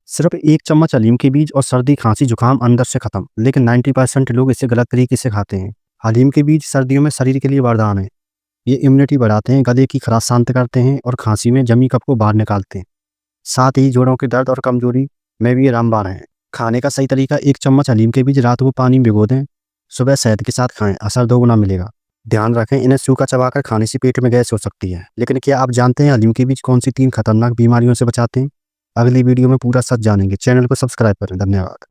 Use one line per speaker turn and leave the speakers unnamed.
सिर्फ 1 चम्मच हलीम के बीज और सर्दी, खांसी, जुकाम अंदर से खत्म। लेकिन 90% लोग इसे गलत तरीके से खाते हैं। हलीम के बीज सर्दियों में शरीर के लिए वरदान है। ये इम्यूनिटी बढ़ाते हैं, गले की खराश शांत करते हैं और खांसी में जमी कफ को बाहर निकालते हैं। साथ ही जोड़ों के दर्द और कमजोरी में भी ये रामबाण है। खाने का सही तरीका: 1 चम्मच हलीम के बीज रात को पानी में भिगो दें, सुबह शहद के साथ खाएं, असर दोगुना मिलेगा। ध्यान रखें, इन्हें सूखा चबाकर खाने से पेट में गैस हो सकती है। लेकिन क्या आप जानते हैं हलीम के बीज कौन सी 3 खतरनाक बीमारियों से बचाते हैं? अगली वीडियो में पूरा सच जानेंगे। चैनल को सब्सक्राइब करें। धन्यवाद।